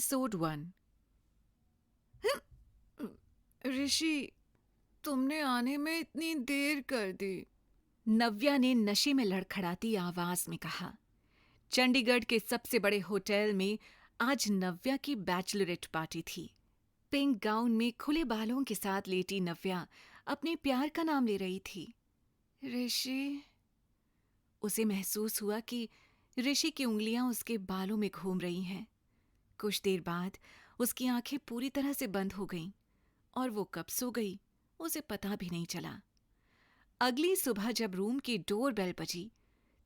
Episode 1। ऋषि, तुमने आने में इतनी देर कर दी। नव्या ने नशे में लड़खड़ाती आवाज में कहा। चंडीगढ़ के सबसे बड़े होटल में आज नव्या की बैचलरेट पार्टी थी। पिंक गाउन में खुले बालों के साथ लेटी नव्या अपने प्यार का नाम ले रही थी। ऋषि। उसे महसूस हुआ कि ऋषि की उंगलियां उसके बालों में घूम रही हैं। कुछ देर बाद उसकी आंखें पूरी तरह से बंद हो गईं और वो कब सो गई उसे पता भी नहीं चला। अगली सुबह जब रूम की डोर बेल बजी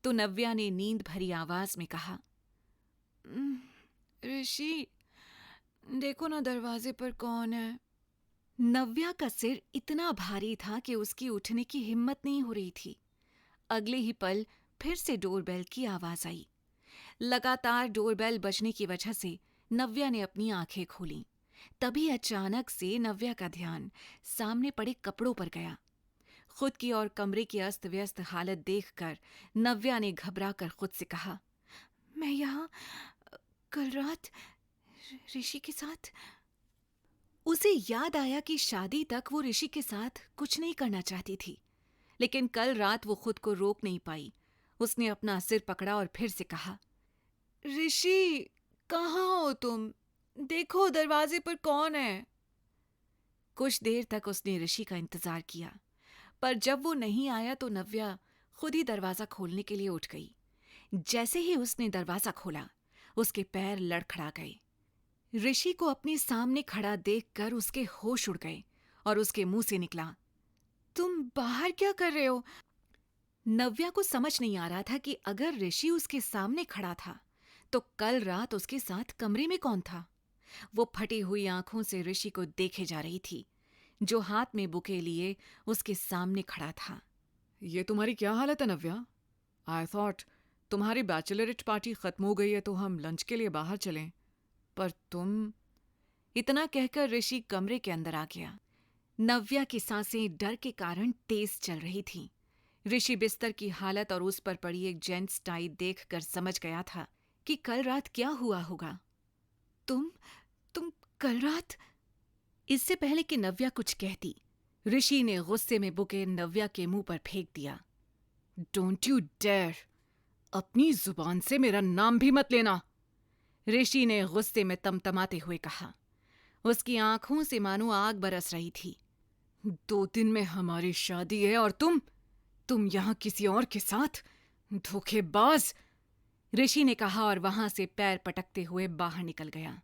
तो नव्या ने नींद भरी आवाज में कहा, ऋषि, देखो ना दरवाजे पर कौन है। नव्या का सिर इतना भारी था कि उसकी उठने की हिम्मत नहीं हो रही थी। अगले ही पल फिर से डोरबेल की आवाज आई। लगातार डोरबेल बजने की वजह से नव्या ने अपनी आंखें खोलीं। तभी अचानक से नव्या का ध्यान सामने पड़े कपड़ों पर गया। खुद की और कमरे की अस्त व्यस्त हालत देखकर नव्या ने घबराकर खुद से कहा, मैं यहाँ कल रात ऋषि के साथ। उसे याद आया कि शादी तक वो ऋषि के साथ कुछ नहीं करना चाहती थी, लेकिन कल रात वो खुद को रोक नहीं पाई। उसने अपना सिर पकड़ा और फिर से कहा, ऋषि, कहाँ हो तुम? देखो दरवाजे पर कौन है। कुछ देर तक उसने ऋषि का इंतजार किया, पर जब वो नहीं आया तो नव्या खुद ही दरवाजा खोलने के लिए उठ गई। जैसे ही उसने दरवाजा खोला, उसके पैर लड़खड़ा गए। ऋषि को अपने सामने खड़ा देखकर उसके होश उड़ गए और उसके मुंह से निकला, तुम बाहर क्या कर रहे हो? नव्या को समझ नहीं आ रहा था कि अगर ऋषि उसके सामने खड़ा था तो कल रात उसके साथ कमरे में कौन था। वो फटी हुई आंखों से ऋषि को देखे जा रही थी, जो हाथ में बुके लिए उसके सामने खड़ा था। ये तुम्हारी क्या हालत है नव्या? आई थॉट तुम्हारी बैचलरेट पार्टी खत्म हो गई है तो हम लंच के लिए बाहर चलें, पर तुम। इतना कहकर ऋषि कमरे के अंदर आ गया। नव्या की सांसें डर के कारण तेज चल रही थीं। ऋषि बिस्तर की हालत और उस पर पड़ी एक जेंट्स टाई देखकर समझ गया था कि कल रात क्या हुआ होगा। तुम कल रात। इससे पहले कि नव्या कुछ कहती, ऋषि ने गुस्से में बुके नव्या के मुंह पर फेंक दिया। Don't you dare! अपनी जुबान से मेरा नाम भी मत लेना, ऋषि ने गुस्से में तमतमाते हुए कहा। उसकी आंखों से मानो आग बरस रही थी। 2 दिन में हमारी शादी है और तुम यहां किसी और के साथ? धोखेबाज! ऋषि ने कहा और वहां से पैर पटकते हुए बाहर निकल गया।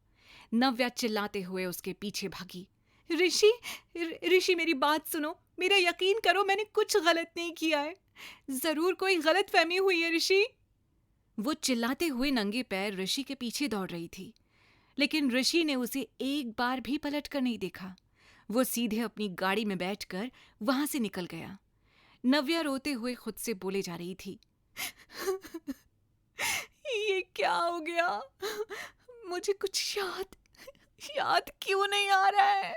नव्या चिल्लाते हुए उसके पीछे भागी। ऋषि, ऋषि, मेरी बात सुनो, मेरा यकीन करो, मैंने कुछ गलत नहीं किया है। जरूर कोई गलतफहमी हुई है ऋषि। वो चिल्लाते हुए नंगे पैर ऋषि के पीछे दौड़ रही थी, लेकिन ऋषि ने उसे एक बार भी पलट कर नहीं देखा। वो सीधे अपनी गाड़ी में बैठकर वहां से निकल गया। नव्या रोते हुए खुद से बोले जा रही थी, ये क्या हो गया? मुझे कुछ याद क्यों नहीं आ रहा है?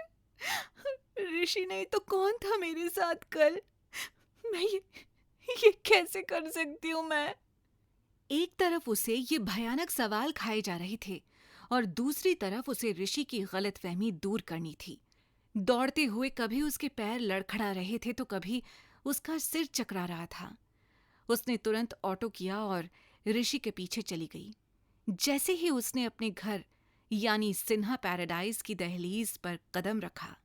ऋषि नहीं तो कौन था मेरे साथ कल? मैं ये कैसे कर सकती हूँ मैं? एक तरफ उसे ये भयानक सवाल खाए जा रहे थे और दूसरी तरफ उसे ऋषि की गलतफहमी दूर करनी थी। दौड़ते हुए कभी उसके पैर लड़खड़ा रहे थे तो कभी उसका सिर चकरा रहा था। उसने तुरंत ऑटो किया और ऋषि के पीछे चली गई। जैसे ही उसने अपने घर यानी सिन्हा पैराडाइज की दहलीज पर कदम रखा,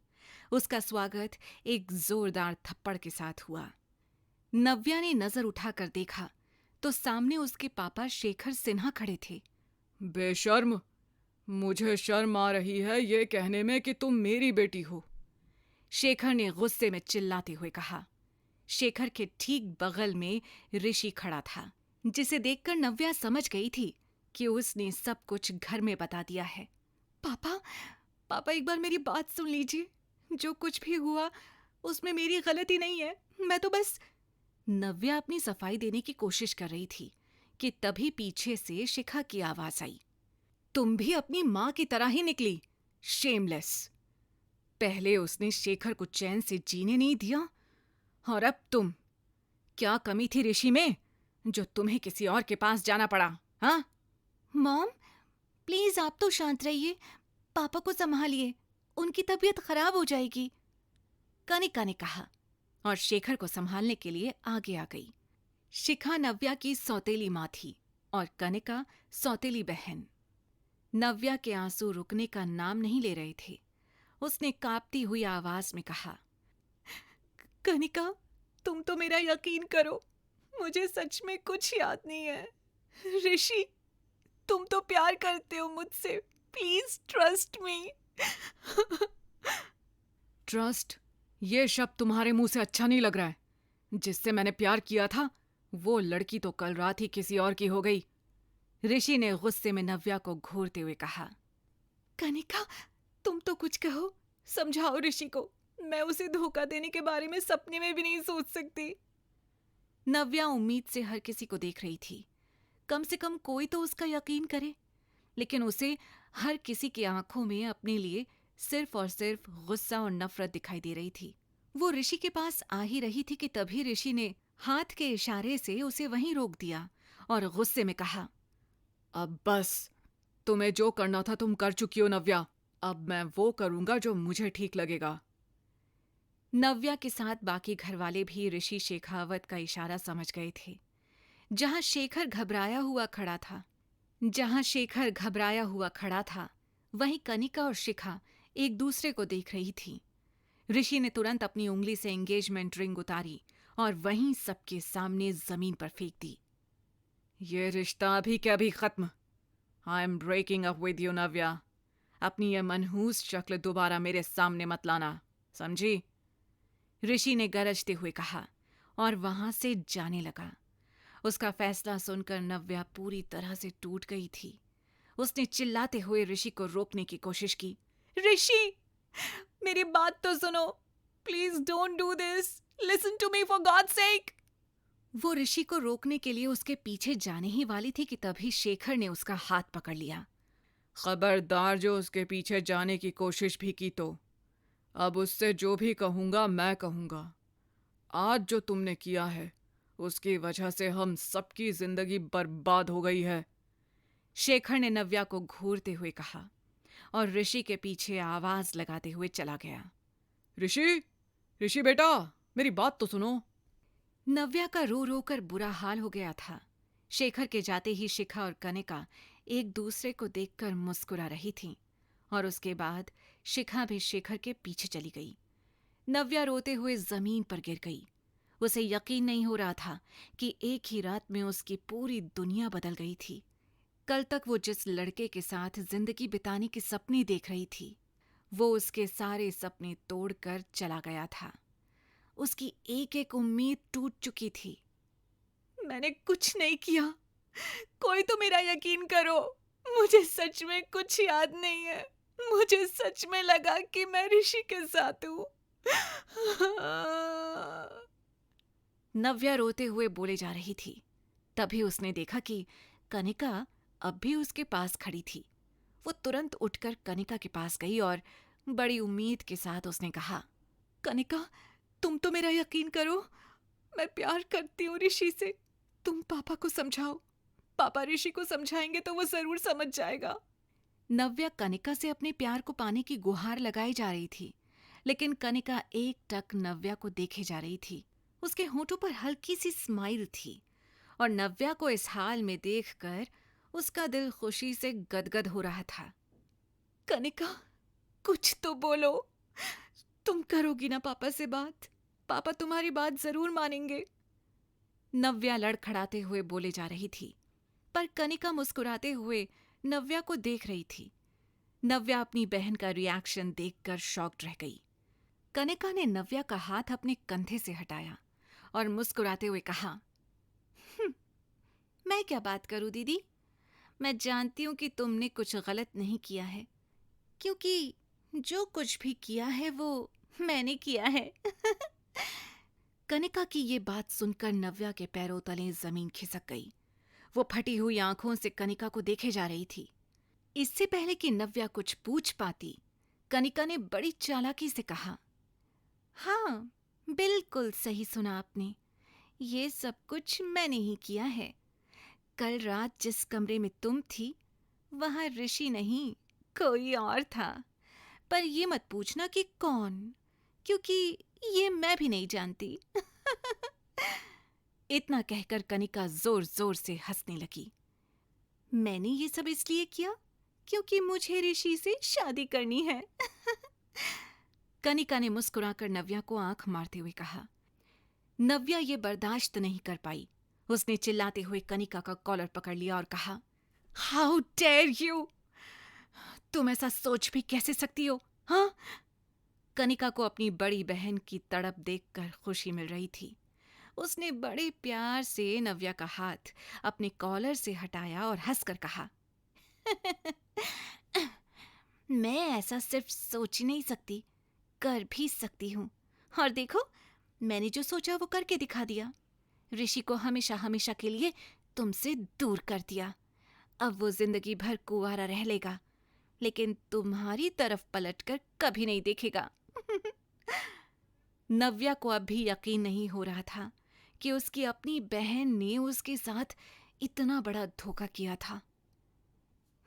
उसका स्वागत एक जोरदार थप्पड़ के साथ हुआ। नव्या ने नजर उठाकर देखा तो सामने उसके पापा शेखर सिन्हा खड़े थे। बेशर्म! मुझे शर्म आ रही है ये कहने में कि तुम मेरी बेटी हो, शेखर ने गुस्से में चिल्लाते हुए कहा। शेखर के ठीक बगल में ऋषि खड़ा था, जिसे देखकर नव्या समझ गई थी कि उसने सब कुछ घर में बता दिया है। पापा, एक बार मेरी बात सुन लीजिए। जो कुछ भी हुआ उसमें मेरी गलती नहीं है। मैं तो बस। नव्या अपनी सफाई देने की कोशिश कर रही थी कि तभी पीछे से शिखा की आवाज आई। तुम भी अपनी माँ की तरह ही निकली, शेमलेस! पहले उसने शेखर को चैन से जीने नहीं दिया और अब तुम। क्या कमी थी ऋषि में जो तुम्हें किसी और के पास जाना पड़ा? हाँ? मॉम, प्लीज आप तो शांत रहिए, पापा को संभालिए, उनकी तबीयत खराब हो जाएगी, कनिका ने कहा और शेखर को संभालने के लिए आगे आ गई। शिखा नव्या की सौतेली माँ थी और कनिका सौतेली बहन। नव्या के आंसू रुकने का नाम नहीं ले रहे थे। उसने कांपती हुई आवाज में कहा, कनिका, तुम तो मेरा यकीन करो, मुझे सच में कुछ याद नहीं है। ऋषि, तुम तो प्यार करते हो मुझसे, प्लीज ट्रस्ट मी। ट्रस्ट, ये शब्द तुम्हारे मुंह से अच्छा नहीं लग रहा है। जिससे मैंने प्यार किया था वो लड़की तो कल रात ही किसी और की हो गई। ऋषि ने गुस्से में नव्या को घूरते हुए कहा। कनिका, तुम तो कुछ कहो, समझाओ ऋषि को, मैं उसे धोखा देने के बारे में सपने में भी नहीं सोच सकती। नव्या उम्मीद से हर किसी को देख रही थी, कम से कम कोई तो उसका यकीन करे, लेकिन उसे हर किसी की आंखों में अपने लिए सिर्फ और सिर्फ गुस्सा और नफरत दिखाई दे रही थी। वो ऋषि के पास आ ही रही थी कि तभी ऋषि ने हाथ के इशारे से उसे वहीं रोक दिया और गुस्से में कहा, अब बस, तुम्हें जो करना था तुम कर चुकी हो नव्या। अब मैं वो करूंगा जो मुझे ठीक लगेगा। नव्या के साथ बाकी घरवाले भी ऋषि शेखावत का इशारा समझ गए थे। जहां शेखर घबराया हुआ खड़ा था, वहीं कनिका और शिखा एक दूसरे को देख रही थी। ऋषि ने तुरंत अपनी उंगली से एंगेजमेंट रिंग उतारी और वहीं सबके सामने जमीन पर फेंक दी। ये रिश्ता अभी के अभी खत्म। I am breaking up with you Navya. अपनी ये मनहूस शक्ल दोबारा मेरे सामने मत लाना, समझी? ऋषि ने गरजते हुए कहा और वहां से जाने लगा। उसका फैसला सुनकर नव्या पूरी तरह से टूट गई थी। उसने चिल्लाते हुए ऋषि को रोकने की कोशिश की। ऋषि, मेरी बात तो सुनो, please don't do this, listen to me for god's sake. वो ऋषि को रोकने के लिए उसके पीछे जाने ही वाली थी कि तभी शेखर ने उसका हाथ पकड़ लिया। खबरदार जो उसके पीछे जाने की कोशिश भी की तो अब उससे जो भी कहूंगा मैं कहूंगा। आज जो तुमने किया है उसकी वजह से हम सबकी जिंदगी बर्बाद हो गई है। शेखर ने नव्या को घूरते हुए कहा और ऋषि के पीछे आवाज लगाते हुए चला गया। ऋषि, ऋषि बेटा, मेरी बात तो सुनो। नव्या का रो रो कर बुरा हाल हो गया था। शेखर के जाते ही शिखा और कनिका एक दूसरे को देखकर मुस्कुरा रही थीं और उसके बाद शिखा भी शेखर के पीछे चली गई। नव्या रोते हुए जमीन पर गिर गई। उसे यकीन नहीं हो रहा था कि एक ही रात में उसकी पूरी दुनिया बदल गई थी। कल तक वो जिस लड़के के साथ जिंदगी बिताने के सपने देख रही थी, वो उसके सारे सपने तोड़कर चला गया था। उसकी एक एक उम्मीद टूट चुकी थी। मैंने कुछ नहीं किया, कोई तो मेरा यकीन करो, मुझे सच में कुछ याद नहीं है। मुझे सच में लगा कि मैं ऋषि के साथ हूँ। नव्या रोते हुए बोले जा रही थी। तभी उसने देखा कि कनिका अब भी उसके पास खड़ी थी। वो तुरंत उठकर कनिका के पास गई और बड़ी उम्मीद के साथ उसने कहा, कनिका, तुम तो मेरा यकीन करो, मैं प्यार करती हूँ ऋषि से। तुम पापा को समझाओ, पापा ऋषि को समझाएंगे तो वो जरूर समझ जाएगा। नव्या कनिका से अपने प्यार को पाने की गुहार लगाई जा रही थी, लेकिन कनिका एक टक नव्या को देखे जा रही थी। उसके होठों पर हल्की सी स्माइल थी और नव्या को इस हाल में देखकर उसका दिल खुशी से गदगद हो रहा था। कनिका, कुछ तो बोलो, तुम करोगी ना पापा से बात? पापा तुम्हारी बात जरूर मानेंगे। नव्या लड़खड़ाते हुए बोले जा रही थी, पर कनिका मुस्कुराते हुए नव्या को देख रही थी। नव्या अपनी बहन का रिएक्शन देखकर शॉक्ड रह गई। कनिका ने नव्या का हाथ अपने कंधे से हटाया और मुस्कुराते हुए कहा, मैं क्या बात करूं दीदी, मैं जानती हूं कि तुमने कुछ गलत नहीं किया है, क्योंकि जो कुछ भी किया है वो मैंने किया है। कनिका की ये बात सुनकर नव्या के पैरों तले जमीन खिसक गई। वो फटी हुई आंखों से कनिका को देखे जा रही थी। इससे पहले कि नव्या कुछ पूछ पाती, कनिका ने बड़ी चालाकी से कहा, हाँ, बिल्कुल सही सुना आपने, ये सब कुछ मैंने ही किया है। कल रात जिस कमरे में तुम थी, वहां ऋषि नहीं, कोई और था। पर ये मत पूछना कि कौन, क्योंकि ये मैं भी नहीं जानती। इतना कहकर कनिका जोर जोर से हंसने लगी। मैंने ये सब इसलिए किया क्योंकि मुझे ऋषि से शादी करनी है। कनिका ने मुस्कुराकर नव्या को आंख मारते हुए कहा। नव्या ये बर्दाश्त नहीं कर पाई। उसने चिल्लाते हुए कनिका का कॉलर पकड़ लिया और कहा, हाउ डेयर यू! तुम ऐसा सोच भी कैसे सकती हो, हाँ? कनिका को अपनी बड़ी बहन की तड़प देखकर खुशी मिल रही थी। उसने बड़े प्यार से नव्या का हाथ अपने कॉलर से हटाया और हंसकर कहा, मैं ऐसा सिर्फ सोच ही नहीं सकती, कर भी सकती हूँ। और देखो, मैंने जो सोचा वो करके दिखा दिया। ऋषि को हमेशा हमेशा के लिए तुमसे दूर कर दिया। अब वो जिंदगी भर कुंवारा रह लेगा, लेकिन तुम्हारी तरफ पलटकर कभी नहीं देखेगा। नव्या को अब भी यकीन नहीं हो रहा था कि उसकी अपनी बहन ने उसके साथ इतना बड़ा धोखा किया था।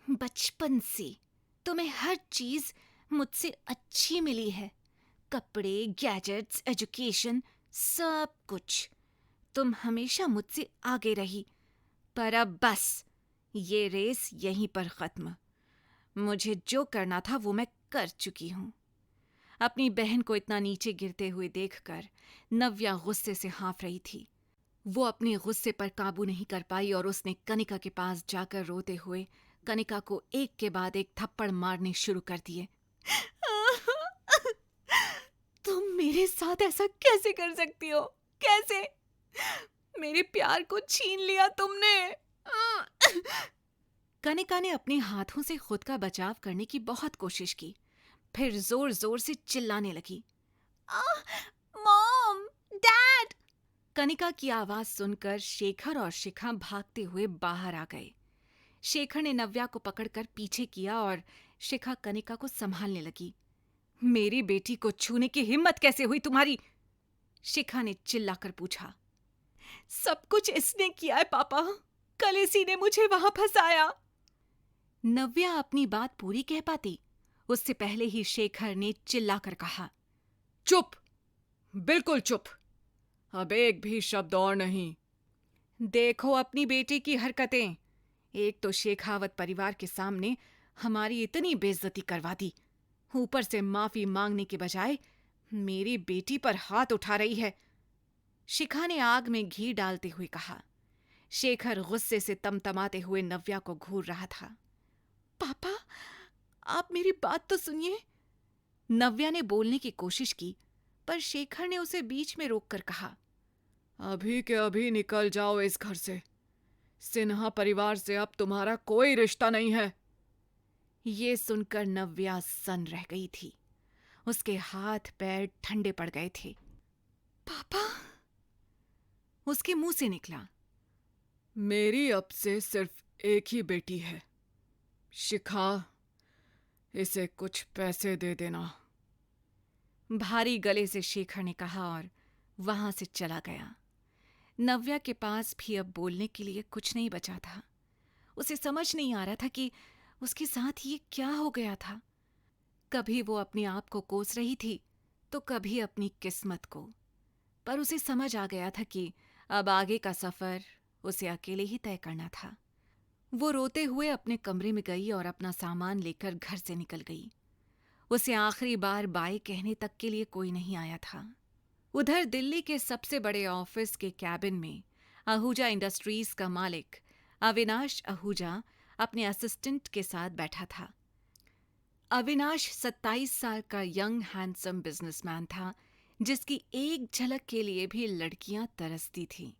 बचपन से तुम्हें हर चीज मुझसे अच्छी मिली है, कपड़े, गैजेट्स, एजुकेशन, सब कुछ। तुम हमेशा मुझसे आगे रही, पर अब बस ये रेस यहीं पर खत्म। मुझे जो करना था वो मैं कर चुकी हूँ। अपनी बहन को इतना नीचे गिरते हुए देखकर नव्या गुस्से से हाँफ रही थी। वो अपने गुस्से पर काबू नहीं कर पाई और उसने कनिका के पास जाकर रोते हुए कनिका को एक के बाद एक थप्पड़ मारने शुरू कर दिए। तुम मेरे साथ ऐसा कैसे कर सकती हो? कैसे? मेरे प्यार को छीन लिया तुमने। कनिका ने अपने हाथों से खुद का बचाव करने की बहुत कोशिश की, फिर जोर जोर से चिल्लाने लगी। Mom, dad! कनिका की आवाज सुनकर शेखर और शिखा भागते हुए बाहर आ गए। शेखर ने नव्या को पकड़कर पीछे किया और शिखा कनिका को संभालने लगी। मेरी बेटी को छूने की हिम्मत कैसे हुई तुम्हारी? शिखा ने चिल्लाकर पूछा। सब कुछ इसने किया है पापा, कल इसी ने मुझे वहां फंसाया। नव्या अपनी बात पूरी कह पाती उससे पहले ही शेखर ने चिल्लाकर कहा, चुप, बिल्कुल चुप, अब एक भी शब्द और नहीं। देखो अपनी बेटी की हरकतें। एक तो शेखावत परिवार के सामने हमारी इतनी बेइज्जती करवा दी, ऊपर से माफी मांगने के बजाय मेरी बेटी पर हाथ उठा रही है। शिखा ने आग में घी डालते हुए कहा। शेखर गुस्से से तमतमाते हुए नव्या को घूर रहा था। पापा, आप मेरी बात तो सुनिए। नव्या ने बोलने की कोशिश की, पर शेखर ने उसे बीच में रोककर कहा, अभी के अभी निकल जाओ इस घर से। सिन्हा परिवार से अब तुम्हारा कोई रिश्ता नहीं है। ये सुनकर नव्या सन रह गई थी। उसके हाथ पैर ठंडे पड़ गए थे। पापा, उसके मुंह से निकला। मेरी अब से सिर्फ एक ही बेटी है, शिखा। इसे कुछ पैसे दे देना। भारी गले से शेखर ने कहा और वहां से चला गया। नव्या के पास भी अब बोलने के लिए कुछ नहीं बचा था। उसे समझ नहीं आ रहा था कि उसके साथ ये क्या हो गया था। कभी वो अपने आप को कोस रही थी, तो कभी अपनी किस्मत को। पर उसे समझ आ गया था कि अब आगे का सफर उसे अकेले ही तय करना था। वो रोते हुए अपने कमरे में गई और अपना सामान लेकर घर से निकल गई। उसे आखिरी बार बाय कहने तक के लिए कोई नहीं आया था। उधर दिल्ली के सबसे बड़े ऑफिस के कैबिन में आहूजा इंडस्ट्रीज का मालिक अविनाश आहूजा अपने असिस्टेंट के साथ बैठा था। अविनाश 27 साल का यंग हैंडसम बिजनेसमैन था, जिसकी एक झलक के लिए भी लड़कियां तरसती थीं।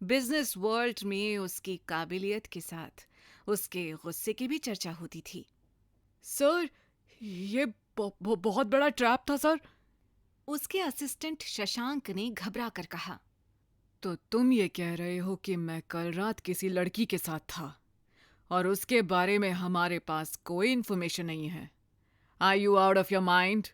बिजनेस वर्ल्ड में उसकी काबिलियत के साथ उसके गुस्से की भी चर्चा होती थी। सर, ये बहुत बड़ा ट्रैप था सर। उसके असिस्टेंट शशांक ने घबरा कर कहा। तो तुम ये कह रहे हो कि मैं कल रात किसी लड़की के साथ था और उसके बारे में हमारे पास कोई इन्फॉर्मेशन नहीं है? Are you out of your mind?